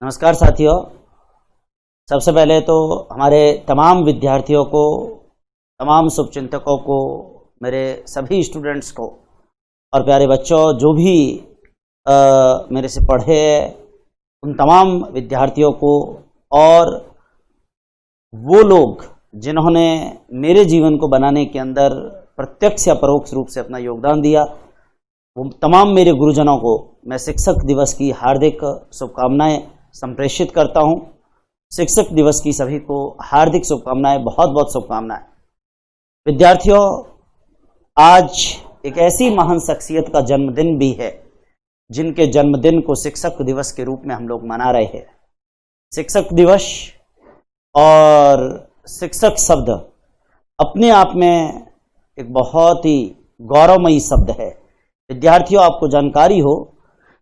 नमस्कार साथियों। सबसे पहले तो हमारे तमाम विद्यार्थियों को, तमाम शुभचिंतकों को, मेरे सभी स्टूडेंट्स को और प्यारे बच्चों जो भी मेरे से पढ़े उन तमाम विद्यार्थियों को और वो लोग जिन्होंने मेरे जीवन को बनाने के अंदर प्रत्यक्ष या परोक्ष रूप से अपना योगदान दिया, वो तमाम मेरे गुरुजनों को मैं शिक्षक दिवस की हार्दिक शुभकामनाएं संप्रेषित करता हूं। शिक्षक दिवस की सभी को हार्दिक शुभकामनाएं, बहुत बहुत शुभकामनाएं। विद्यार्थियों, आज एक ऐसी महान शख्सियत का जन्मदिन भी है जिनके जन्मदिन को शिक्षक दिवस के रूप में हम लोग मना रहे हैं। शिक्षक दिवस और शिक्षक शब्द अपने आप में एक बहुत ही गौरवमयी शब्द है। विद्यार्थियों, आपको जानकारी हो,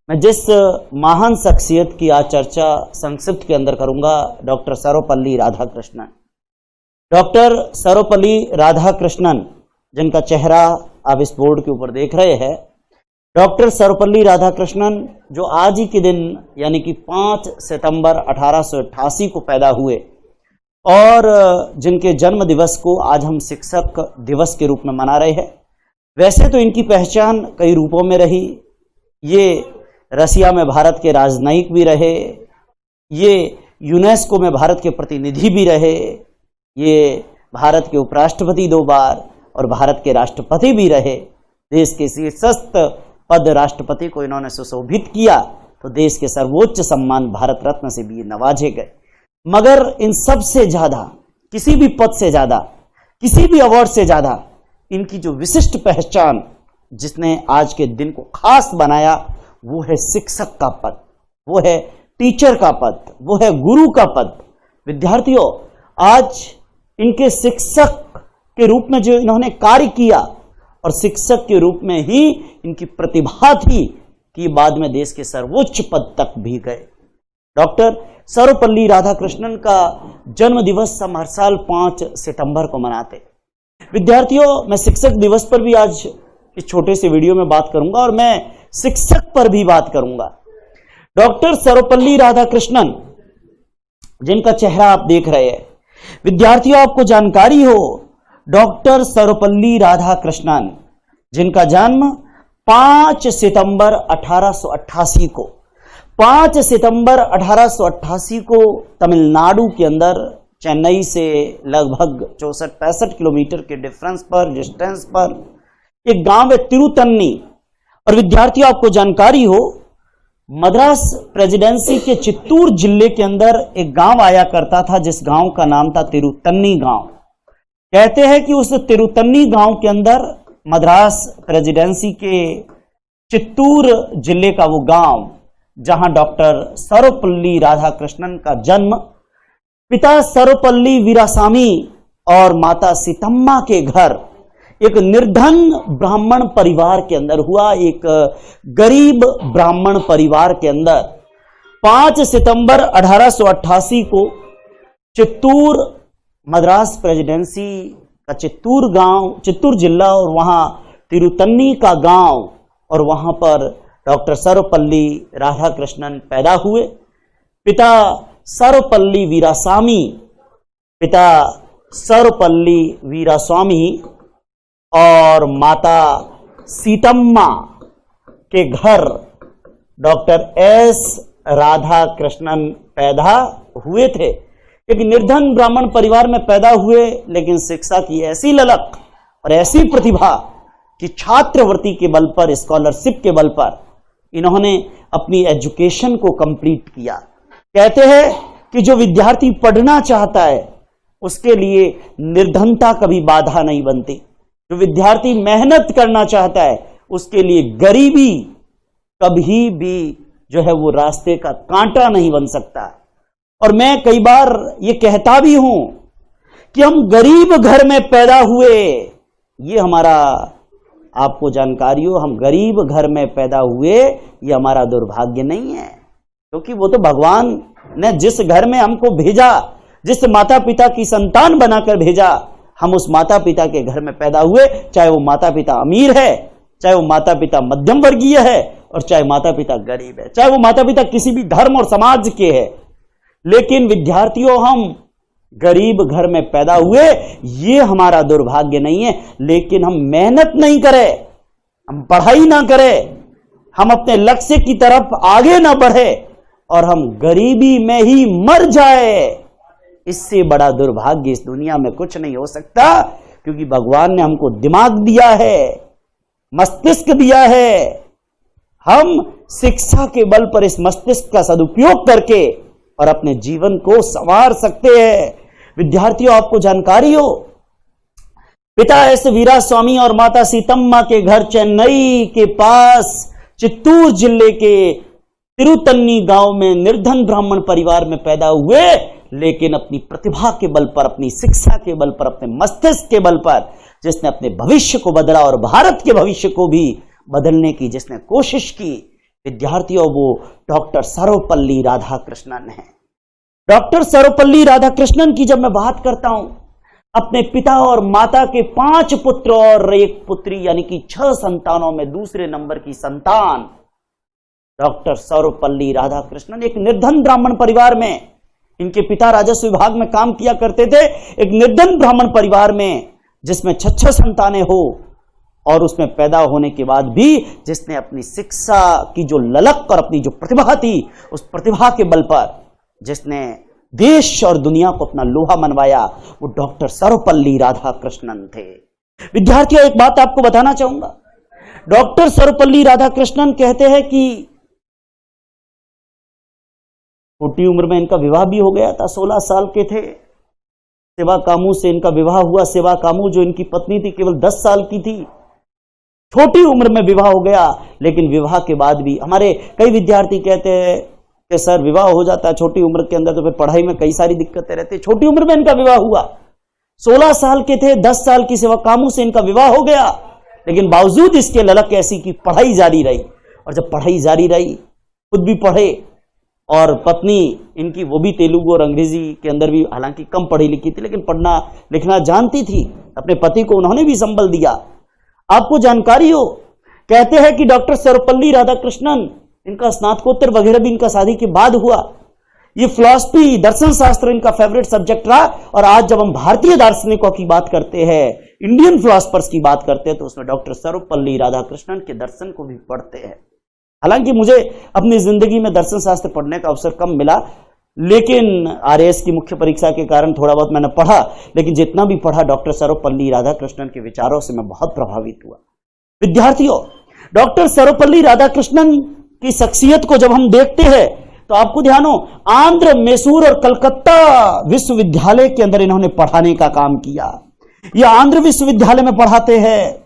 मैं जिस महान शख्सियत की आज चर्चा संक्षिप्त के अंदर करूंगा, डॉक्टर सर्वपल्ली राधाकृष्णन। डॉक्टर सर्वपल्ली राधाकृष्णन, जिनका चेहरा आप इस बोर्ड के ऊपर देख रहे हैं, डॉक्टर सर्वपल्ली राधाकृष्णन जो आज ही के दिन यानी कि 5 सितंबर 1888 को पैदा हुए और जिनके जन्म दिवस को आज हम शिक्षक दिवस के रूप में मना रहे हैं। वैसे तो इनकी पहचान कई रूपों में रही। ये रसिया में भारत के राजनयिक भी रहे, ये यूनेस्को में भारत के प्रतिनिधि भी रहे, ये भारत के उपराष्ट्रपति 2 बार और भारत के राष्ट्रपति भी रहे। देश के शीर्षस्थ पद राष्ट्रपति को इन्होंने सुशोभित किया तो देश के सर्वोच्च सम्मान भारत रत्न से भी नवाजे गए। मगर इन सब से ज्यादा, किसी भी पद से ज्यादा, किसी भी अवार्ड से ज्यादा, इनकी जो विशिष्ट पहचान जिसने आज के दिन को खास बनाया वो है शिक्षक का पद, वो है टीचर का पद, वो है गुरु का पद। विद्यार्थियों, आज इनके शिक्षक के रूप में जो इन्होंने कार्य किया और शिक्षक के रूप में ही इनकी प्रतिभा थी कि बाद में देश के सर्वोच्च पद तक भी गए। डॉक्टर सर्वपल्ली राधाकृष्णन का जन्म दिवस हम हर साल 5 सितंबर को मनाते। विद्यार्थियों, मैं शिक्षक दिवस पर भी आज इस छोटे से वीडियो में बात करूंगा और मैं शिक्षक पर भी बात करूंगा। डॉक्टर सर्वपल्ली राधाकृष्णन, जिनका चेहरा आप देख रहे हैं, विद्यार्थियों आपको जानकारी हो, डॉक्टर सर्वपल्ली राधाकृष्णन जिनका जन्म 5 सितंबर 1888 को 5 सितंबर 1888 को तमिलनाडु के अंदर चेन्नई से लगभग 64-65 किलोमीटर के डिस्टेंस पर एक गांव है तिरुतन्नी। और विद्यार्थियों आपको जानकारी हो, मद्रास प्रेसिडेंसी के चित्तूर जिले के अंदर एक गांव आया करता था जिस गांव का नाम था तिरुतन्नी गांव। कहते हैं कि उस तिरुतन्नी गांव के अंदर मद्रास प्रेसिडेंसी के चित्तूर जिले का वो गांव जहां डॉक्टर सर्वपल्ली राधाकृष्णन का जन्म पिता सर्वपल्ली वीरासामी और माता सीतम्मा के घर एक निर्धन ब्राह्मण परिवार के अंदर हुआ। एक गरीब ब्राह्मण परिवार के अंदर 5 सितंबर 1888 को चित्तूर, मद्रास प्रेसिडेंसी का चित्तूर गांव, चित्तूर जिला और वहां तिरुतन्नी का गांव, और वहां पर डॉक्टर सर्वपल्ली राधाकृष्णन पैदा हुए। पिता सर्वपल्ली वीरास्वामी और माता सीतम्मा के घर डॉक्टर एस राधाकृष्णन पैदा हुए थे। एक निर्धन ब्राह्मण परिवार में पैदा हुए, लेकिन शिक्षा की ऐसी ललक और ऐसी प्रतिभा कि छात्रवृत्ति के बल पर, स्कॉलरशिप के बल पर इन्होंने अपनी एजुकेशन को कंप्लीट किया। कहते हैं कि जो विद्यार्थी पढ़ना चाहता है उसके लिए निर्धनता कभी बाधा नहीं बनती। जो विद्यार्थी मेहनत करना चाहता है उसके लिए गरीबी कभी भी जो है वो रास्ते का कांटा नहीं बन सकता। और मैं कई बार ये कहता भी हूं कि हम गरीब घर में पैदा हुए, ये हमारा, आपको जानकारी हो, हम गरीब घर में पैदा हुए ये हमारा दुर्भाग्य नहीं है, क्योंकि वो तो भगवान ने जिस घर में हमको भेजा, जिस माता पिता की संतान बनाकर भेजा, हम उस माता पिता के घर में पैदा हुए। चाहे वो माता पिता अमीर है, चाहे वो माता पिता मध्यम वर्गीय है, और चाहे माता पिता गरीब है, चाहे वो माता पिता किसी भी धर्म और समाज के हैं। लेकिन विद्यार्थियों, हम गरीब घर में पैदा हुए, ये हमारा दुर्भाग्य नहीं है, लेकिन हम मेहनत नहीं करें, हम पढ़ाई ना करें, हम अपने लक्ष्य की तरफ आगे ना बढ़े और हम गरीबी में ही मर जाए, इससे बड़ा दुर्भाग्य इस दुनिया में कुछ नहीं हो सकता। क्योंकि भगवान ने हमको दिमाग दिया है, मस्तिष्क दिया है, हम शिक्षा के बल पर इस मस्तिष्क का सदुपयोग करके और अपने जीवन को संवार सकते हैं। विद्यार्थियों, आपको जानकारी हो, पिता एस वीरा स्वामी और माता सीतम्मा के घर चेन्नई के पास चित्तूर जिले के तिरुतन्नी गांव में निर्धन ब्राह्मण परिवार में पैदा हुए, लेकिन अपनी प्रतिभा के बल पर, अपनी शिक्षा के बल पर, अपने मस्तिष्क के बल पर जिसने अपने भविष्य को बदला और भारत के भविष्य को भी बदलने की जिसने कोशिश की, विद्यार्थियों, वो डॉक्टर सर्वपल्ली राधाकृष्णन है। डॉक्टर सर्वपल्ली राधाकृष्णन की जब मैं बात करता हूं, अपने पिता और माता के 5 पुत्र और 1 पुत्री, यानी कि 6 संतानों में दूसरे नंबर की संतान डॉक्टर सर्वपल्ली राधाकृष्णन, एक निर्धन ब्राह्मण परिवार में, इनके पिता राजस्व विभाग में काम किया करते थे, एक निर्धन ब्राह्मण परिवार में जिसमें 6 संतानें हो और उसमें पैदा होने के बाद भी जिसने अपनी शिक्षा की जो ललक और अपनी जो प्रतिभा थी, उस प्रतिभा के बल पर जिसने देश और दुनिया को अपना लोहा मनवाया, वो डॉक्टर सर्वपल्ली राधाकृष्णन थे। विद्यार्थियों, एक बात आपको बताना चाहूंगा, डॉक्टर सर्वपल्ली राधाकृष्णन कहते हैं कि छोटी उम्र में इनका विवाह भी हो गया था, 16 साल के थे। सेवा कामू से इनका विवाह हुआ। सेवा कामू जो इनकी पत्नी थी केवल 10 साल की थी। छोटी उम्र में विवाह हो गया, लेकिन विवाह के बाद भी हमारे कई विद्यार्थी कहते हैं कि सर विवाह हो जाता है छोटी उम्र के अंदर तो फिर पढ़ाई में कई सारी दिक्कतें रहती है। छोटी उम्र में इनका विवाह हुआ, 16 साल के थे, 10 साल की सेवा कामू से इनका विवाह हो गया, लेकिन बावजूद इसके ललक ऐसी कि पढ़ाई जारी रही। और जब पढ़ाई जारी रही, खुद भी पढ़े और पत्नी इनकी वो भी तेलुगु और अंग्रेजी के अंदर भी हालांकि कम पढ़ी लिखी थी, लेकिन पढ़ना लिखना जानती थी। अपने पति को उन्होंने भी संबल दिया। आपको जानकारी हो, कहते हैं कि डॉक्टर सर्वपल्ली राधाकृष्णन, इनका स्नातकोत्तर वगैरह भी इनका शादी के बाद हुआ। ये फिलॉसफी, दर्शन शास्त्र इनका फेवरेट सब्जेक्ट रहा। और आज जब हम भारतीय दार्शनिकों की बात करते हैं, इंडियन फिलोसफर्स की बात करते हैं, तो उसमें डॉक्टर सर्वपल्ली राधाकृष्णन के दर्शन को भी पढ़ते हैं। हालांकि मुझे अपनी जिंदगी में दर्शन शास्त्र पढ़ने का अवसर कम मिला, लेकिन आरएएस की मुख्य परीक्षा के कारण थोड़ा बहुत मैंने पढ़ा, लेकिन जितना भी पढ़ा डॉक्टर सर्वपल्ली राधाकृष्णन के विचारों से मैं बहुत प्रभावित हुआ। विद्यार्थियों, डॉक्टर सर्वपल्ली राधाकृष्णन की शख्सियत को जब हम देखते हैं तो आपको ध्यान हो, आंध्र, मैसूर और कलकत्ता विश्वविद्यालय के अंदर इन्होंने पढ़ाने का काम किया। ये आंध्र विश्वविद्यालय में पढ़ाते हैं,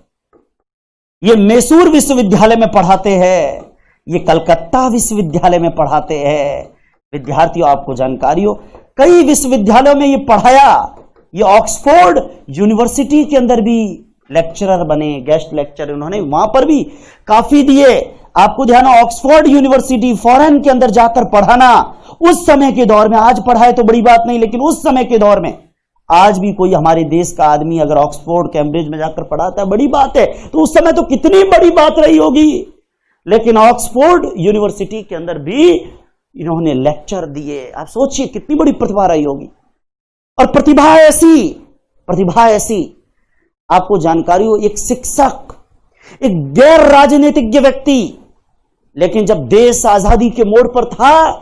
ये मैसूर विश्वविद्यालय में पढ़ाते हैं, ये कलकत्ता विश्वविद्यालय में पढ़ाते हैं। विद्यार्थियों, आपको जानकारी हो, कई विश्वविद्यालयों में ये पढ़ाया। ये ऑक्सफोर्ड यूनिवर्सिटी के अंदर भी लेक्चरर बने, गेस्ट लेक्चर उन्होंने वहां पर भी काफी दिए। आपको ध्यान हो, ऑक्सफोर्ड यूनिवर्सिटी फॉरेन के अंदर जाकर पढ़ाना, उस समय के दौर में, आज पढ़ाए तो बड़ी बात नहीं, लेकिन उस समय के दौर में आज भी कोई हमारे देश का आदमी अगर ऑक्सफोर्ड कैम्ब्रिज में जाकर पढ़ाता है, बड़ी बात है। तो उस समय तो कितनी बड़ी बात रही होगी, लेकिन ऑक्सफोर्ड यूनिवर्सिटी के अंदर भी इन्होंने लेक्चर दिए। आप सोचिए कितनी बड़ी प्रतिभा रही होगी। और प्रतिभा ऐसी आपको जानकारी हो, एक शिक्षक, एक गैर राजनीतिज्ञ व्यक्ति, लेकिन जब देश आजादी के मोड़ पर था,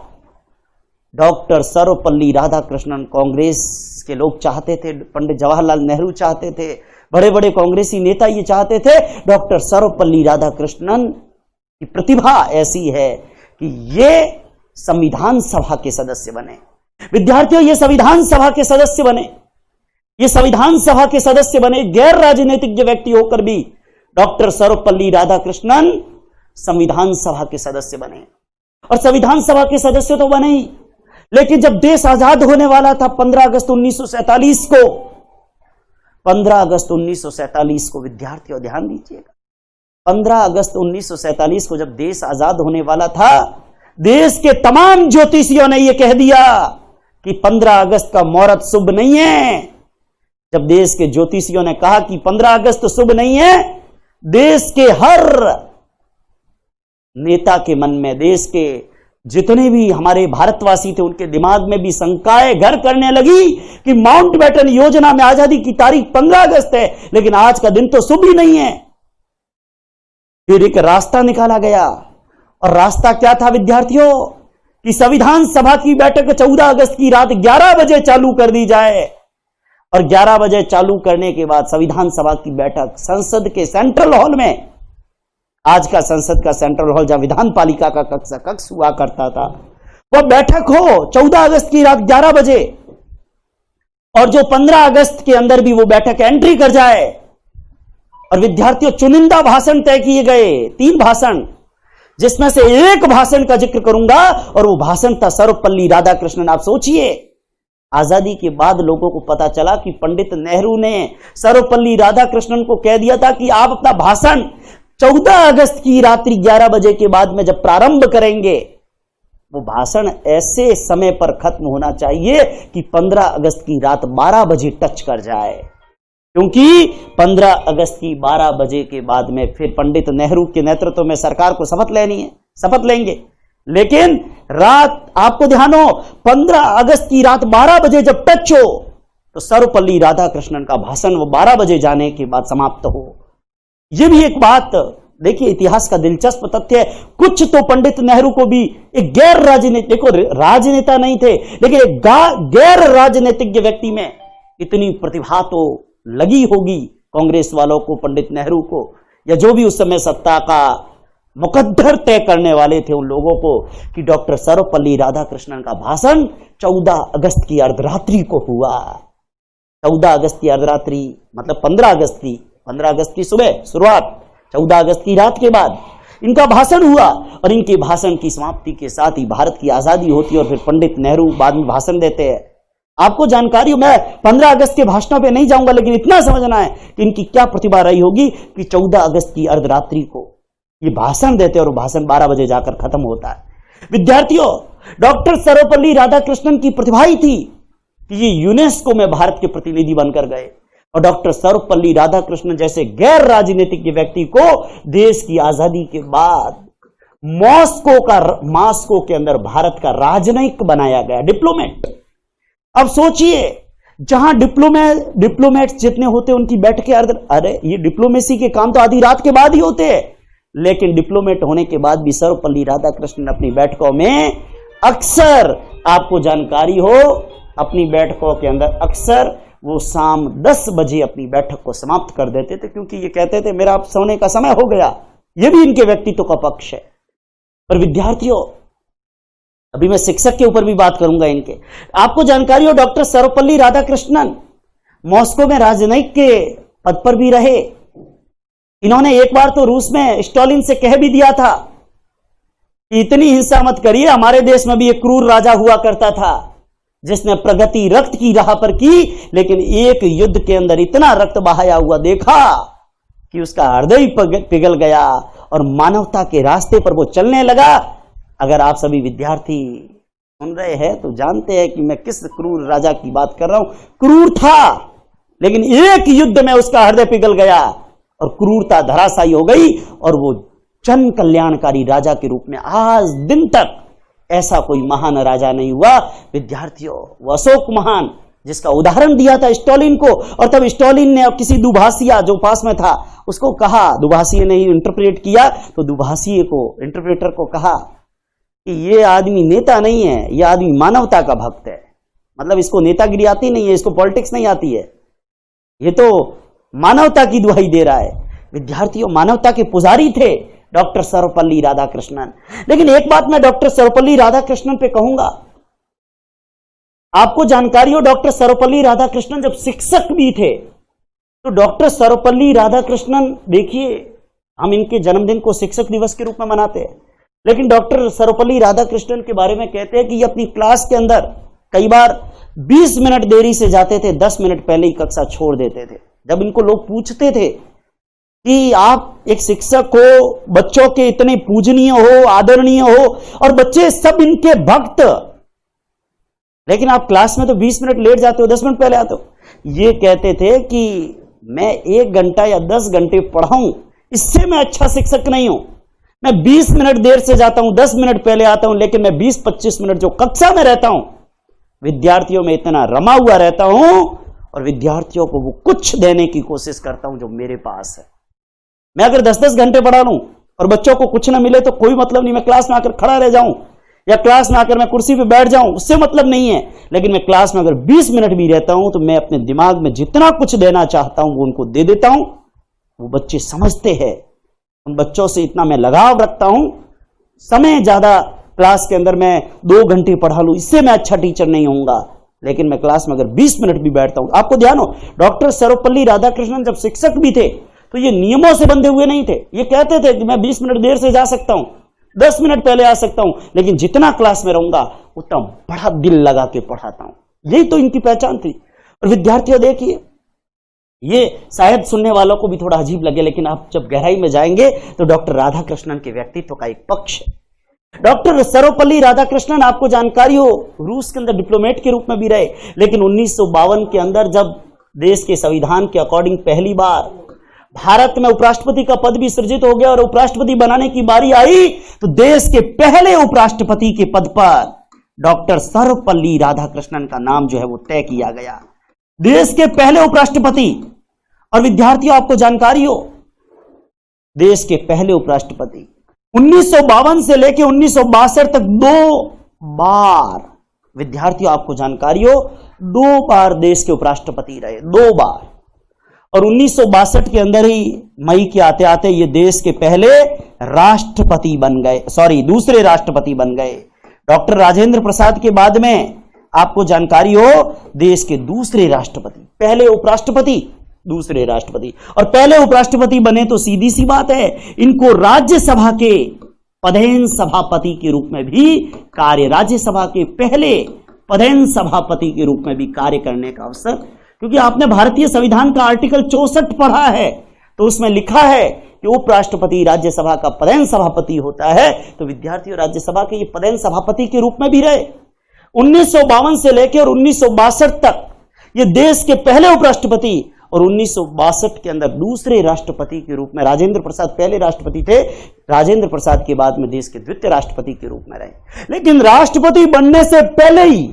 डॉक्टर सर्वपल्ली राधाकृष्णन, कांग्रेस के लोग चाहते थे, पंडित जवाहरलाल नेहरू चाहते थे, बड़े बड़े कांग्रेसी नेता ये चाहते थे, डॉक्टर सर्वपल्ली राधाकृष्णन की प्रतिभा ऐसी है कि ये संविधान सभा के सदस्य बने। विद्यार्थियों, ये संविधान सभा के सदस्य बने, ये संविधान सभा के सदस्य बने। गैर राजनीतिक व्यक्ति होकर भी डॉक्टर सर्वपल्ली राधाकृष्णन संविधान सभा के सदस्य बने। और संविधान सभा के सदस्य तो बने ही, लेकिन जब देश आजाद होने वाला था 15 अगस्त 1947 को, 15 अगस्त 1947 को, विद्यार्थियों ध्यान दीजिएगा, 15 अगस्त 1947 को जब देश आजाद होने वाला था, देश के तमाम ज्योतिषियों ने यह कह दिया कि 15 अगस्त का मुहूर्त शुभ नहीं है। जब देश के ज्योतिषियों ने कहा कि 15 अगस्त शुभ नहीं है, देश के हर नेता के मन में, देश के जितने भी हमारे भारतवासी थे उनके दिमाग में भी शंकाएं घर करने लगी कि माउंटबेटन योजना में आजादी की तारीख 15 अगस्त है, लेकिन आज का दिन तो शुभ ही नहीं है। फिर एक रास्ता निकाला गया, और रास्ता क्या था विद्यार्थियों, कि संविधान सभा की बैठक 14 अगस्त की रात 11 बजे चालू कर दी जाए। और 11 बजे चालू करने के बाद संविधान सभा की बैठक संसद के सेंट्रल हॉल में, आज का संसद का सेंट्रल हॉल जहां विधान पालिका का कक्ष हुआ करता था, वह बैठक हो 14 अगस्त की रात 11 बजे, और जो 15 अगस्त के अंदर भी वो बैठक एंट्री कर जाए। और विद्यार्थियों, चुनिंदा भाषण तय किए गए, 3 भाषण, जिसमें से एक भाषण का जिक्र करूंगा, और वो भाषण था सर्वपल्ली राधाकृष्णन। आप सोचिए, आजादी के बाद लोगों को पता चला कि पंडित नेहरू ने सर्वपल्ली राधाकृष्णन को कह दिया था कि आप अपना भाषण 14 अगस्त की रात्रि 11 बजे के बाद में जब प्रारंभ करेंगे, वो भाषण ऐसे समय पर खत्म होना चाहिए कि 15 अगस्त की रात 12 बजे टच कर जाए, क्योंकि 15 अगस्त की 12 बजे के बाद में फिर पंडित नेहरू के नेतृत्व में सरकार को शपथ लेंगे। लेकिन रात, आपको ध्यान हो, 15 अगस्त की रात 12 बजे जब टच हो, तो सर्वपल्ली राधाकृष्णन का भाषण वो 12 बजे जाने के बाद समाप्त हो। यह भी एक बात, देखिए इतिहास का दिलचस्प तथ्य है, कुछ तो पंडित नेहरू को भी एक गैर राजनीतिक, देखो राजनेता नहीं थे, लेकिन एक गैर राजनीतिज्ञ व्यक्ति में इतनी प्रतिभा तो लगी होगी कांग्रेस वालों को, पंडित नेहरू को, या जो भी उस समय सत्ता का मुकद्दर तय करने वाले थे उन लोगों को, कि डॉक्टर सर्वपल्ली राधाकृष्णन का भाषण 14 अगस्त की अर्धरात्रि को हुआ। 14 अगस्त की अर्धरात्रि मतलब 15 अगस्त की सुबह शुरुआत, 14 अगस्त की रात के बाद इनका भाषण हुआ, और इनके भाषण की समाप्ति के साथ ही भारत की आजादी होती है। और फिर पंडित नेहरू बाद में भाषण देते हैं। आपको जानकारी हो, मैं 15 अगस्त के भाषणों पे नहीं जाऊंगा, लेकिन इतना समझना है कि इनकी क्या प्रतिभा रही होगी कि 14 अगस्त की अर्धरात्रि को ये भाषण देते और भाषण 12 बजे जाकर खत्म होता है। विद्यार्थियों, डॉक्टर सर्वपल्ली राधाकृष्णन की प्रतिभा ही थी कि ये यूनेस्को में भारत के प्रतिनिधि बनकर गए, और डॉक्टर सर्वपल्ली राधाकृष्णन जैसे गैर राजनीतिक व्यक्ति को देश की आजादी के बाद मॉस्को के अंदर भारत का राजनयिक बनाया गया, डिप्लोमेट। अब सोचिए, जहां डिप्लोमेट जितने होते उनकी बैठकें, अरे ये डिप्लोमेसी के काम तो आधी रात के बाद ही होते हैं, लेकिन डिप्लोमेट होने के बाद भी सर्वपल्ली राधाकृष्णन अपनी बैठकों में अक्सर, आपको जानकारी हो, अपनी बैठकों के अंदर अक्सर वो शाम 10 बजे अपनी बैठक को समाप्त कर देते थे, क्योंकि ये कहते थे मेरा अब सोने का समय हो गया। ये भी इनके व्यक्तित्व का पक्ष है। पर विद्यार्थियों, अभी मैं शिक्षक के ऊपर भी बात करूंगा इनके। आपको जानकारी हो, डॉक्टर सर्वपल्ली राधाकृष्णन मॉस्को में राजनयिक के पद पर भी रहे। इन्होंने एक बार तो रूस में स्टालिन से कह भी दिया था कि इतनी हिंसा मत करिए, हमारे देश में भी एक क्रूर राजा हुआ करता था जिसने प्रगति रक्त की राह पर की, लेकिन एक युद्ध के अंदर इतना रक्त बहाया हुआ देखा कि उसका हृदय पिघल गया और मानवता के रास्ते पर वो चलने लगा। अगर आप सभी विद्यार्थी सुन रहे हैं तो जानते हैं कि मैं किस क्रूर राजा की बात कर रहा हूं। क्रूर था, लेकिन एक युद्ध में उसका हृदय पिघल गया और क्रूरता धराशायी हो गई, और वो जन कल्याणकारी राजा के रूप में आज दिन तक ऐसा कोई महान राजा नहीं हुआ। विद्यार्थियों, वो अशोक महान जिसका उदाहरण दिया था स्टालिन को, और तब स्टालिन ने किसी दुभाषिया जो पास में था उसको कहा, दुभाषिया ने इंटरप्रेट किया, तो दुभाषिए को, इंटरप्रेटर को कहा कि ये आदमी नेता नहीं है, ये आदमी मानवता का भक्त है। मतलब इसको नेतागिरी आती नहीं है, इसको पॉलिटिक्स नहीं आती है, ये तो मानवता की दुहाई दे रहा है। विद्यार्थियों, मानवता के पुजारी थे डॉक्टर सर्वपल्ली राधाकृष्णन। लेकिन एक बात मैं डॉक्टर सर्वपल्ली राधाकृष्णन पे कहूंगा, आपको जानकारी हो, डॉक्टर सर्वपल्ली राधाकृष्णन जब शिक्षक भी थे, तो डॉक्टर सर्वपल्ली राधाकृष्णन, देखिए हम इनके जन्मदिन को शिक्षक दिवस के रूप में मनाते हैं, लेकिन डॉक्टर सर्वपल्ली राधाकृष्णन के बारे में कहते हैं कि ये अपनी क्लास के अंदर कई बार 20 मिनट देरी से जाते थे, 10 मिनट पहले ही कक्षा छोड़ देते थे। जब इनको लोग पूछते थे कि आप एक शिक्षक हो, बच्चों के इतने पूजनीय हो, आदरणीय हो, और बच्चे सब इनके भक्त, लेकिन आप क्लास में तो 20 मिनट लेट जाते हो, 10 मिनट पहले आते हो। ये कहते थे कि मैं 1 घंटा या 10 घंटे पढ़ाऊं, इससे मैं अच्छा शिक्षक नहीं हूं। मैं 20 मिनट देर से जाता हूं, 10 मिनट पहले आता हूं, लेकिन मैं 20-25 मिनट जो कक्षा में रहता हूं, विद्यार्थियों में इतना रमा हुआ रहता हूं और विद्यार्थियों को वो कुछ देने की कोशिश करता हूं जो मेरे पास है। मैं अगर 10-10 घंटे पढ़ा लूं और बच्चों को कुछ ना मिले तो कोई मतलब नहीं। मैं क्लास में आकर खड़ा रह जाऊं या क्लास में आकर मैं कुर्सी पे बैठ जाऊं, उससे मतलब नहीं है। लेकिन मैं क्लास में अगर 20 मिनट भी रहता हूं तो मैं अपने दिमाग में जितना कुछ देना चाहता हूं वो उनको दे देता हूं। वो बच्चे समझते हैं, उन बच्चों से इतना मैं लगाव रखता हूं। समय ज्यादा क्लास के अंदर मैं 2 घंटे पढ़ा लूं, इससे मैं अच्छा टीचर नहीं होऊंगा, लेकिन मैं क्लास में अगर 20 मिनट भी बैठता हूं। आपको ध्यान हो, डॉक्टर सर्वपल्ली राधाकृष्णन जब शिक्षक भी थे तो ये नियमों से बंधे हुए नहीं थे। ये कहते थे कि मैं 20 मिनट देर से जा सकता हूं, 10 मिनट पहले आ सकता हूं, लेकिन जितना क्लास में रहूंगा उतना बड़ा दिल लगा के पढ़ाता हूं। यही तो इनकी पहचान थी। और विद्यार्थियों देखिए, ये शायद सुनने वालों को भी थोड़ा अजीब लगे, लेकिन आप जब गहराई में जाएंगे तो डॉक्टर राधाकृष्णन के व्यक्तित्व का एक पक्ष है। डॉक्टर सर्वपल्ली राधाकृष्णन, आपको जानकारी हो, रूस के अंदर डिप्लोमेट के रूप में भी रहे, लेकिन 1952 के अंदर जब देश के संविधान के अकॉर्डिंग पहली बार भारत में उपराष्ट्रपति का पद भी सृजित हो गया और उपराष्ट्रपति बनाने की बारी आई तो देश के पहले उपराष्ट्रपति के पद पर डॉक्टर सर्वपल्ली राधाकृष्णन का नाम जो है वो तय किया गया। देश के पहले उपराष्ट्रपति। और विद्यार्थियों, आपको जानकारी हो, देश के पहले उपराष्ट्रपति 1952 से लेकर 1962 तक 2 बार, विद्यार्थियों आपको जानकारी हो, 2 बार देश के उपराष्ट्रपति रहे, 2 बार। और 1962 के अंदर ही मई के आते आते ये देश के पहले राष्ट्रपति बन गए, दूसरे राष्ट्रपति बन गए। डॉक्टर राजेंद्र प्रसाद के बाद में आपको जानकारी हो, देश के दूसरे राष्ट्रपति, पहले उपराष्ट्रपति दूसरे राष्ट्रपति। और पहले उपराष्ट्रपति बने तो सीधी सी बात है, इनको राज्यसभा के पदेन सभापति के रूप में भी कार्य, राज्यसभा के पहले पदेन सभापति के रूप में भी कार्य करने का अवसर, क्योंकि आपने भारतीय संविधान का आर्टिकल 64 पढ़ा है तो उसमें लिखा है कि उपराष्ट्रपति राज्यसभा का पदेन सभापति होता है। तो विद्यार्थियों, राज्यसभा के ये पदेन सभापति के रूप में भी रहे। 1952 से लेकर 1962 तक ये देश के पहले उपराष्ट्रपति और 1962 के अंदर दूसरे राष्ट्रपति के रूप में, राजेंद्र प्रसाद पहले राष्ट्रपति थे, राजेंद्र प्रसाद के बाद में देश के द्वितीय राष्ट्रपति के रूप में रहे। लेकिन राष्ट्रपति बनने से पहले ही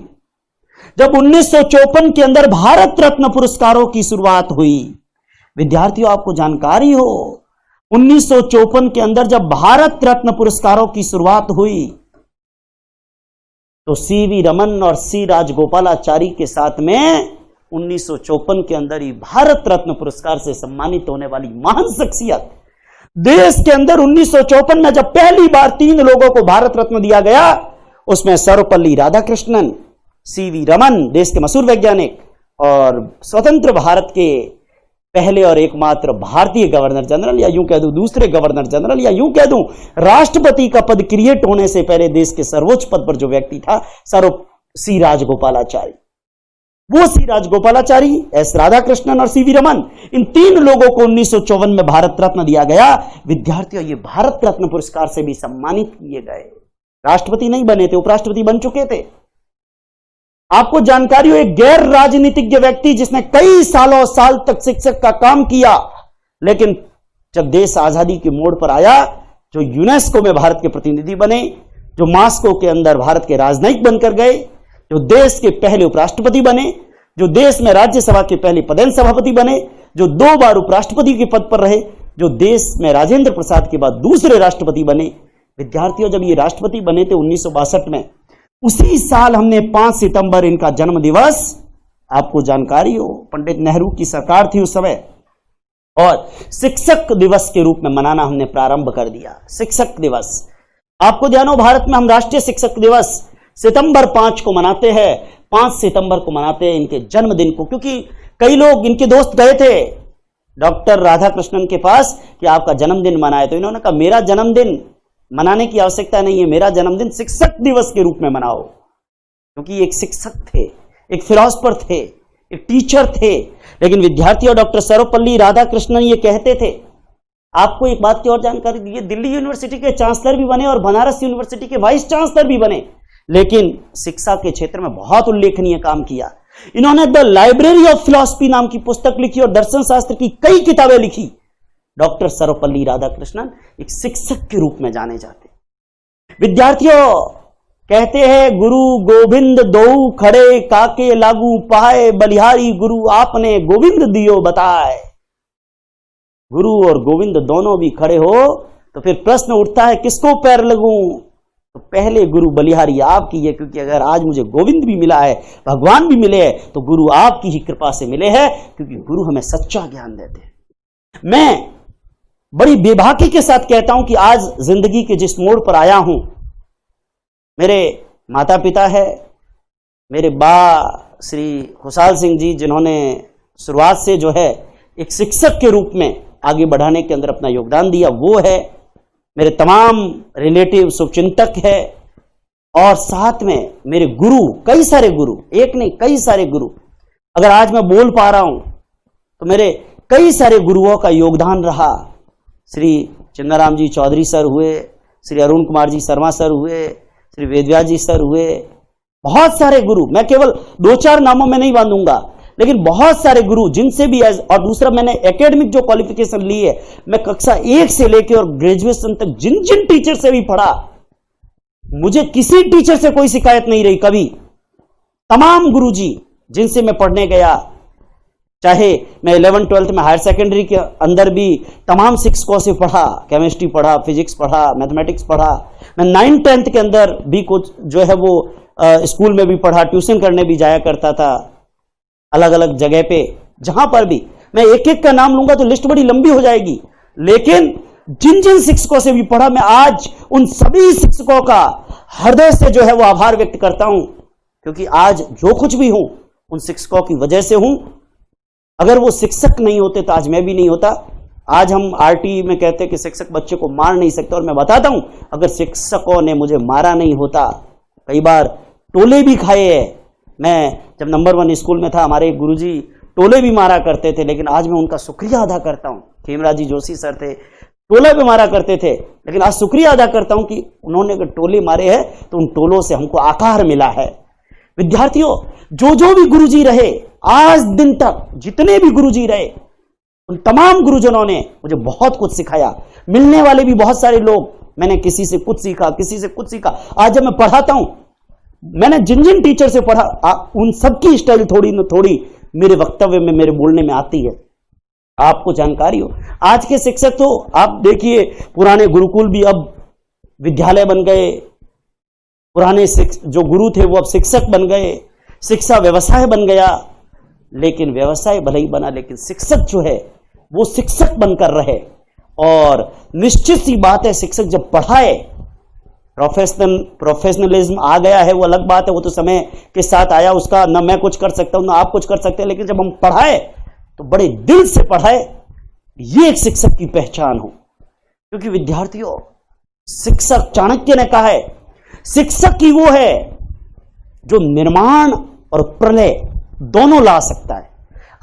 जब 1954 के अंदर भारत रत्न पुरस्कारों की शुरुआत हुई, विद्यार्थियों आपको जानकारी हो, 1954 के अंदर जब भारत रत्न पुरस्कारों की शुरुआत हुई तो सीवी रमन और सी राजगोपालाचारी के साथ में 1954 के अंदर ही भारत रत्न पुरस्कार से सम्मानित होने वाली महान शख्सियत देश के अंदर 1954 में जब पहली बार 3 लोगों को भारत रत्न दिया गया, उसमें सर्वपल्ली राधाकृष्णन, सीवी रमन देश के मशहूर वैज्ञानिक और स्वतंत्र भारत के पहले और एकमात्र भारतीय गवर्नर जनरल, या यूं कह दूं दूसरे गवर्नर जनरल, या यूं कह दूं राष्ट्रपति का पद क्रिएट होने से पहले देश के सर्वोच्च पद पर जो व्यक्ति था, सी राजगोपालाचारी। वो सी राजगोपालाचारी, एस राधाकृष्णन और सीवी रमन, इन 3 लोगों को 1954 में भारत रत्न दिया गया। विद्यार्थियों, ये भारत रत्न पुरस्कार से भी सम्मानित किए गए। राष्ट्रपति नहीं बने थे, उपराष्ट्रपति बन चुके थे। आपको जानकारी हो, एक गैर राजनीतिज्ञ व्यक्ति जिसने कई साल तक शिक्षक का काम किया, लेकिन जब देश आजादी के मोड़ पर आया, जो यूनेस्को में भारत के प्रतिनिधि बने, जो मॉस्को के अंदर भारत के राजनयिक बनकर गए, जो देश के पहले उपराष्ट्रपति बने, जो देश में राज्यसभा के पहले पदेन सभापति बने, जो 2 बार उपराष्ट्रपति के पद पर रहे, जो देश में राजेंद्र प्रसाद के बाद दूसरे राष्ट्रपति बने। विद्यार्थियों, जब ये राष्ट्रपति बने थे 1962 में, उसी साल हमने 5 सितंबर इनका जन्म दिवस, आपको जानकारी हो, पंडित नेहरू की सरकार थी उस समय, और शिक्षक दिवस के रूप में मनाना हमने प्रारंभ कर दिया। शिक्षक दिवस, आपको ध्यान हो, भारत में हम राष्ट्रीय शिक्षक दिवस सितंबर 5 को मनाते हैं। 5 सितंबर को मनाते हैं इनके जन्मदिन को, क्योंकि कई लोग, इनके दोस्त गए थे डॉक्टर राधाकृष्णन के पास कि आपका जन्मदिन मनाए, तो इन्होंने कहा मेरा जन्मदिन मनाने की आवश्यकता नहीं है, मेरा जन्मदिन शिक्षक दिवस के रूप में मनाओ, क्योंकि एक शिक्षक थे, एक फिलोसफर थे, एक टीचर थे। लेकिन विद्यार्थियों, डॉक्टर सर्वपल्ली राधाकृष्णन ये कहते थे, आपको एक बात की और जानकारी दी, ये दिल्ली यूनिवर्सिटी के चांसलर भी बने और बनारस यूनिवर्सिटी के वाइस चांसलर भी बने, लेकिन शिक्षा के क्षेत्र में बहुत उल्लेखनीय काम किया। इन्होंने द लाइब्रेरी ऑफ फिलॉसफी नाम की पुस्तक लिखी और दर्शन शास्त्र की कई किताबें लिखी। डॉक्टर सर्वपल्ली राधाकृष्णन एक शिक्षक के रूप में जाने जाते हैं। विद्यार्थियों, कहते हैं गुरु गोविंद दो खड़े काके लागू पाए, बलिहारी गुरु आपने गोविंद दियो बताए। गुरु और गोविंद दोनों भी खड़े हो तो फिर प्रश्न उठता है किसको पैर लगूं? तो पहले गुरु बलिहारी आपकी है, क्योंकि अगर आज मुझे गोविंद भी मिला है, भगवान भी मिले हैं, तो गुरु आपकी ही कृपा से मिले हैं, क्योंकि गुरु हमें सच्चा ज्ञान देते हैं। मैं बड़ी बेबाकी के साथ कहता हूं कि आज जिंदगी के जिस मोड़ पर आया हूं, मेरे माता पिता है, मेरे बा श्री खुशहाल सिंह जी, जिन्होंने शुरुआत से जो है एक शिक्षक के रूप में आगे बढ़ाने के अंदर अपना योगदान दिया, वो है। मेरे तमाम रिलेटिव शुभचिंतक है, और साथ में मेरे गुरु, कई सारे गुरु, एक नहीं कई सारे गुरु। अगर आज मैं बोल पा रहा हूं तो मेरे कई सारे गुरुओं का योगदान रहा। श्री चंद्राराम जी चौधरी सर हुए, श्री अरुण कुमार जी शर्मा सर हुए, श्री वेदव्यास जी सर हुए, बहुत सारे गुरु। मैं केवल 2-4 नामों में नहीं बांधूंगा, लेकिन बहुत सारे गुरु जिनसे भी और दूसरा मैंने एकेडमिक जो क्वालिफिकेशन ली है, मैं कक्षा 1 से लेकर और ग्रेजुएशन तक जिन जिन टीचर से भी पढ़ा, मुझे किसी टीचर से कोई शिकायत नहीं रही कभी। तमाम गुरुजी जिनसे मैं पढ़ने गया, चाहे मैं 11th-12th में हायर सेकेंडरी के अंदर भी तमाम शिक्षकों से पढ़ा, केमिस्ट्री पढ़ा, फिजिक्स पढ़ा, मैथमेटिक्स पढ़ा। मैं 9th-10th के अंदर भी कुछ जो है वो स्कूल में भी पढ़ा, ट्यूशन करने भी जाया करता था अलग अलग जगह पे। जहां पर भी मैं एक एक का नाम लूंगा तो लिस्ट बड़ी लंबी हो जाएगी, लेकिन जिन जिन शिक्षकों से भी पढ़ा, मैं आज उन सभी शिक्षकों का हृदय से जो है वो आभार व्यक्त करता हूं, क्योंकि आज जो कुछ भी हूं उन शिक्षकों की वजह से हूं। अगर वो शिक्षक नहीं होते तो आज मैं भी नहीं होता। आज हम आरटी में कहते हैं कि शिक्षक बच्चे को मार नहीं सकते, और मैं बताता हूं अगर शिक्षकों ने मुझे मारा नहीं होता, कई बार टोले भी खाए हैं। मैं जब नंबर 1 स्कूल में था, हमारे गुरुजी टोले भी मारा करते थे, लेकिन आज मैं उनका शुक्रिया अदा करता हूं। खेमराज जी जोशी सर थे, टोले भी मारा करते थे, लेकिन आज शुक्रिया अदा करता हूं कि उन्होंने अगर टोले मारे हैं तो उन टोलों से हमको आकार मिला है। विद्यार्थियों, जो भी गुरुजी रहे आज दिन तक, जितने भी गुरुजी रहे, उन तमाम गुरुजनों ने मुझे बहुत कुछ सिखाया। मिलने वाले भी बहुत सारे लोग, मैंने किसी से कुछ सीखा, किसी से कुछ सीखा। आज जब मैं पढ़ाता हूं, मैंने जिन जिन टीचर से पढ़ा, उन सबकी स्टाइल थोड़ी न थोड़ी मेरे वक्तव्य में, मेरे बोलने में आती है। आपको जानकारी हो, आज के शिक्षक तो आप देखिए, पुराने गुरुकुल भी अब विद्यालय बन गए, पुराने जो गुरु थे वो अब शिक्षक बन गए, शिक्षा व्यवसाय बन गया। लेकिन व्यवसाय भले ही बना, लेकिन शिक्षक जो है वो शिक्षक बनकर रहे। और निश्चित सी बात है, शिक्षक जब पढ़ाए, प्रोफेशनलिज्म आ गया है, वो अलग बात है, वो तो समय के साथ आया, उसका न मैं कुछ कर सकता हूं ना आप कुछ कर सकते हैं। लेकिन जब हम पढ़ाए तो बड़े दिल से पढ़ाए, ये एक शिक्षक की पहचान हो। क्योंकि विद्यार्थियों, शिक्षक, चाणक्य ने कहा है, शिक्षक की वो है जो निर्माण और प्रलय दोनों ला सकता है।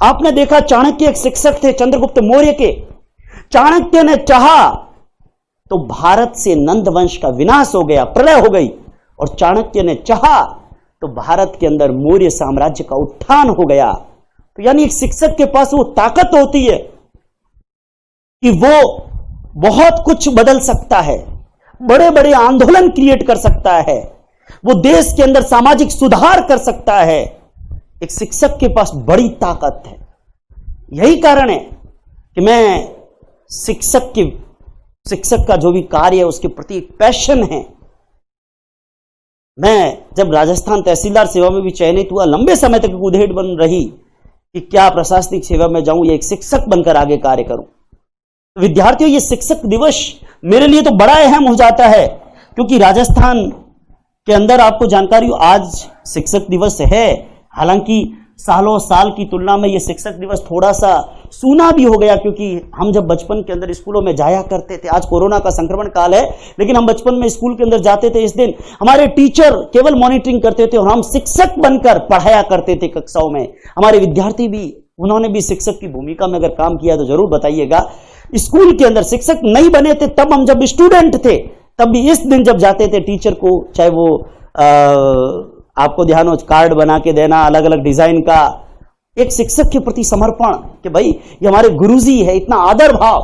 आपने देखा, चाणक्य एक शिक्षक थे, चंद्रगुप्त मौर्य के। चाणक्य ने चाहा तो भारत से नंद वंश का विनाश हो गया, प्रलय हो गई, और चाणक्य ने चाहा तो भारत के अंदर मौर्य साम्राज्य का उत्थान हो गया। तो यानी एक शिक्षक के पास वो ताकत होती है कि वो बहुत कुछ बदल सकता है, बड़े बड़े आंदोलन क्रिएट कर सकता है, वो देश के अंदर सामाजिक सुधार कर सकता है। एक शिक्षक के पास बड़ी ताकत है। यही कारण है कि मैं शिक्षक का जो भी कार्य है उसके प्रति एक पैशन है। मैं जब राजस्थान तहसीलदार सेवा में भी चयनित हुआ, लंबे समय तक उधेड़ बन रही कि क्या प्रशासनिक सेवा में जाऊं या एक शिक्षक बनकर आगे कार्य करूं। विद्यार्थियों, ये शिक्षक दिवस मेरे लिए तो बड़ा अहम हो जाता है, क्योंकि राजस्थान के अंदर आपको जानकारी हो, आज शिक्षक दिवस है। हालांकि सालों साल की तुलना में ये शिक्षक दिवस थोड़ा सा सूना भी हो गया, क्योंकि हम जब बचपन के अंदर स्कूलों में जाया करते थे, आज कोरोना का संक्रमण काल है, लेकिन हम बचपन में स्कूल के अंदर जाते थे, इस दिन हमारे टीचर केवल मॉनिटरिंग करते थे और हम शिक्षक बनकर पढ़ाया करते थे कक्षाओं में। हमारे विद्यार्थी भी, उन्होंने भी शिक्षक की भूमिका में अगर काम किया तो जरूर बताइएगा। स्कूल के अंदर शिक्षक नहीं बने थे तब, हम जब स्टूडेंट थे तब भी इस दिन जब जाते थे टीचर को, चाहे वो आपको ध्यान हो, कार्ड बना के देना अलग अलग डिजाइन का, एक शिक्षक के प्रति समर्पण कि भाई ये हमारे गुरुजी है, इतना आदर भाव।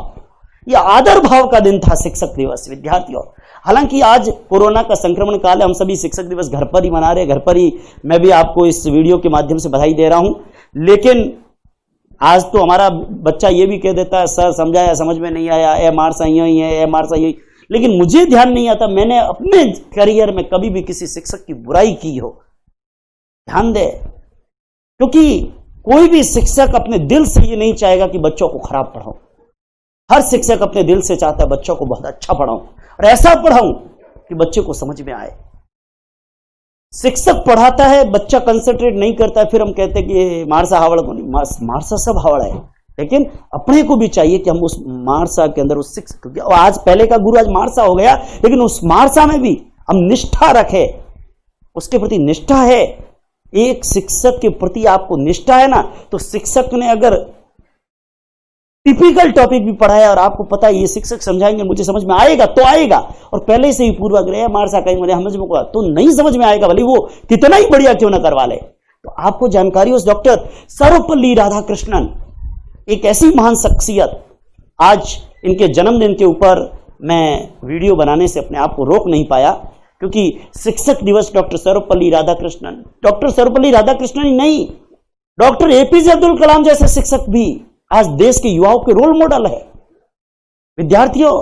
ये आदर भाव का दिन था शिक्षक दिवस विद्यार्थियों। हालांकि आज कोरोना का संक्रमण काल है, हम सभी शिक्षक दिवस घर पर ही मना रहे, घर पर ही मैं भी आपको इस वीडियो के माध्यम से बधाई दे रहा हूं। लेकिन आज तो हमारा बच्चा ये भी कह देता है सर समझाया समझ में नहीं आया, ए मार सा ही है, ए मार सा ही। लेकिन मुझे ध्यान नहीं आता मैंने अपने करियर में कभी भी किसी शिक्षक की बुराई की हो। ध्यान दे, क्योंकि कोई भी शिक्षक अपने दिल से ये नहीं चाहेगा कि बच्चों को खराब पढ़ाऊं। हर शिक्षक अपने दिल से चाहता है बच्चों को बहुत अच्छा पढ़ाऊं और ऐसा पढ़ाऊं कि बच्चे को समझ में आए। शिक्षक पढ़ाता है, बच्चा कंसंट्रेट नहीं करता है, फिर हम कहते हैं कि मारसा हावड़ को नहीं, मारसा सब हावड़ है। लेकिन अपने को भी चाहिए कि हम उस मारसा के अंदर उस शिक्षक, आज पहले का गुरु आज मारसा हो गया, लेकिन उस मारसा में भी हम निष्ठा रखे, उसके प्रति निष्ठा है। एक शिक्षक के प्रति आपको निष्ठा है ना, तो शिक्षक ने अगर टिपिकल टॉपिक भी पढ़ाया और आपको पता है ये शिक्षक समझाएंगे मुझे समझ में आएगा तो आएगा, और पहले से ही पूर्वाग्रह मारसा कहीं मुझे समझ में तो नहीं समझ में आएगा, भले वो कितना ही बढ़िया क्यों ना करवा ले। तो आपको जानकारी हो डॉक्टर सर्वपल्ली राधाकृष्णन एक ऐसी महान शख्सियत, आज इनके जन्मदिन के ऊपर मैं वीडियो बनाने से अपने आप को रोक नहीं पाया, क्योंकि शिक्षक दिवस डॉक्टर सर्वपल्ली राधाकृष्णन, डॉक्टर सर्वपल्ली राधाकृष्णन ही नहीं, डॉक्टर एपीजे अब्दुल कलाम जैसे शिक्षक भी आज देश के युवाओं के रोल मॉडल है। विद्यार्थियों,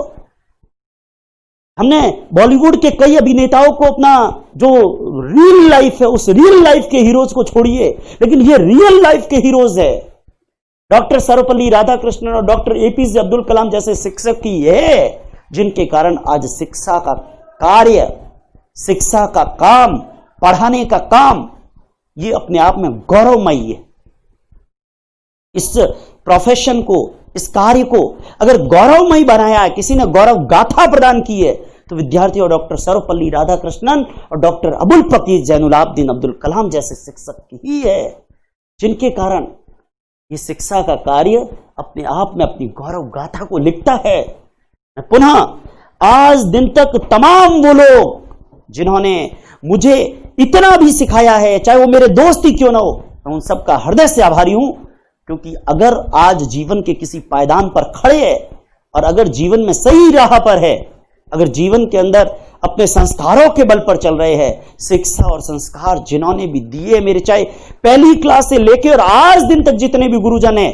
हमने बॉलीवुड के कई अभिनेताओं को अपना जो रियल लाइफ है उस रियल लाइफ के हीरोज को छोड़िए, लेकिन ये रियल लाइफ के हीरोज है। डॉक्टर सर्वपल्ली राधाकृष्णन और डॉक्टर एपीजे अब्दुल कलाम जैसे शिक्षक ही है जिनके कारण आज शिक्षा का कार्य, शिक्षा का काम, पढ़ाने का काम ये अपने आप में गौरवमयी है। इस प्रोफेशन को, इस कार्य को अगर गौरवमयी बनाया है, किसी ने गौरव गाथा प्रदान की है, तो विद्यार्थियों डॉक्टर सर्वपल्ली राधाकृष्णन और डॉक्टर अबुल फकीर जैनुलाब्दीन अब्दुल कलाम जैसे शिक्षक ही है, जिनके कारण ये शिक्षा का कार्य अपने आप में अपनी गौरव गाथा को लिखता है। मैं पुनः आज दिन तक तमाम वो लोग जिन्होंने मुझे इतना भी सिखाया है, चाहे वो मेरे दोस्त ही क्यों ना हो, मैं उन सबका हृदय से आभारी हूं। क्योंकि अगर आज जीवन के किसी पायदान पर खड़े हैं और अगर जीवन में सही राह पर है, अगर जीवन के अंदर अपने संस्कारों के बल पर चल रहे हैं, शिक्षा और संस्कार जिन्होंने भी दिए, मेरे चाहे पहली क्लास से लेकर और आज दिन तक जितने भी गुरुजन हैं,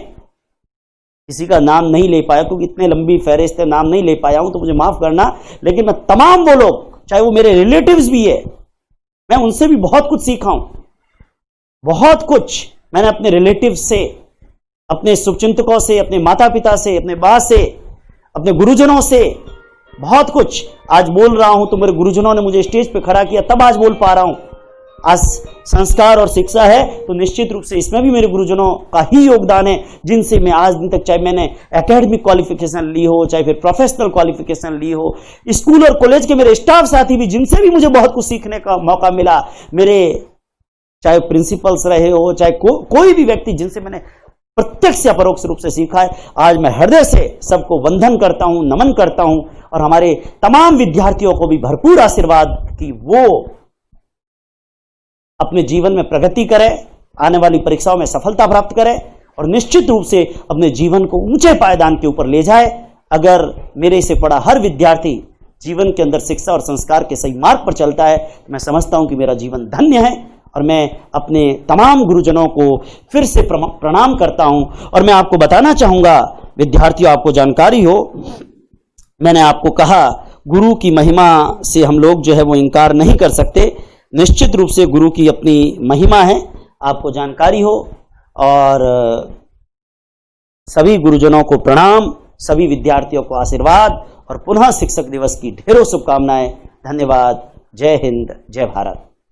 किसी का नाम नहीं ले पाया क्योंकि इतने लंबी फहरिस्त नाम नहीं ले पाया हूं तो मुझे माफ करना, लेकिन मैं तमाम वो लोग, चाहे वो मेरे रिलेटिव्स भी है, मैं उनसे भी बहुत कुछ सीखा हूं। बहुत कुछ मैंने अपने रिलेटिव से, अपने शुभचिंतकों से, अपने माता पिता से, अपने बा से, अपने गुरुजनों से बहुत कुछ आज बोल रहा हूं तो मेरे गुरुजनों ने मुझे स्टेज पे खड़ा किया तब आज बोल पा रहा हूं। आज संस्कार और शिक्षा है तो निश्चित रूप से इसमें भी मेरे गुरुजनों का ही योगदान है, जिनसे मैं आज दिन तक, चाहे मैंने एकेडमिक क्वालिफिकेशन ली हो, चाहे फिर प्रोफेशनल क्वालिफिकेशन ली हो, स्कूल और कॉलेज के मेरे स्टाफ साथी भी जिनसे भी मुझे बहुत कुछ सीखने का मौका मिला, मेरे चाहे प्रिंसिपल्स रहे हो, चाहे कोई भी व्यक्ति जिनसे मैंने प्रत्यक्ष या परोक्ष रूप से सीखा है, आज मैं हृदय से सबको वंदन करता हूं, नमन करता हूं और हमारे तमाम विद्यार्थियों को भी भरपूर आशीर्वाद कि वो अपने जीवन में प्रगति करें, आने वाली परीक्षाओं में सफलता प्राप्त करें और निश्चित रूप से अपने जीवन को ऊंचे पायदान के ऊपर ले जाए। अगर मेरे से पढ़ा हर विद्यार्थी जीवन के अंदर शिक्षा और संस्कार के सही मार्ग पर चलता है तो मैं समझता हूं कि मेरा जीवन धन्य है। और मैं अपने तमाम गुरुजनों को फिर से प्रणाम करता हूं और मैं आपको बताना चाहूंगा विद्यार्थियों, आपको जानकारी हो, मैंने आपको कहा गुरु की महिमा से हम लोग जो है वो इनकार नहीं कर सकते। निश्चित रूप से गुरु की अपनी महिमा है, आपको जानकारी हो। और सभी गुरुजनों को प्रणाम, सभी विद्यार्थियों को आशीर्वाद और पुनः शिक्षक दिवस की ढेरों शुभकामनाएं। धन्यवाद। जय हिंद, जय भारत।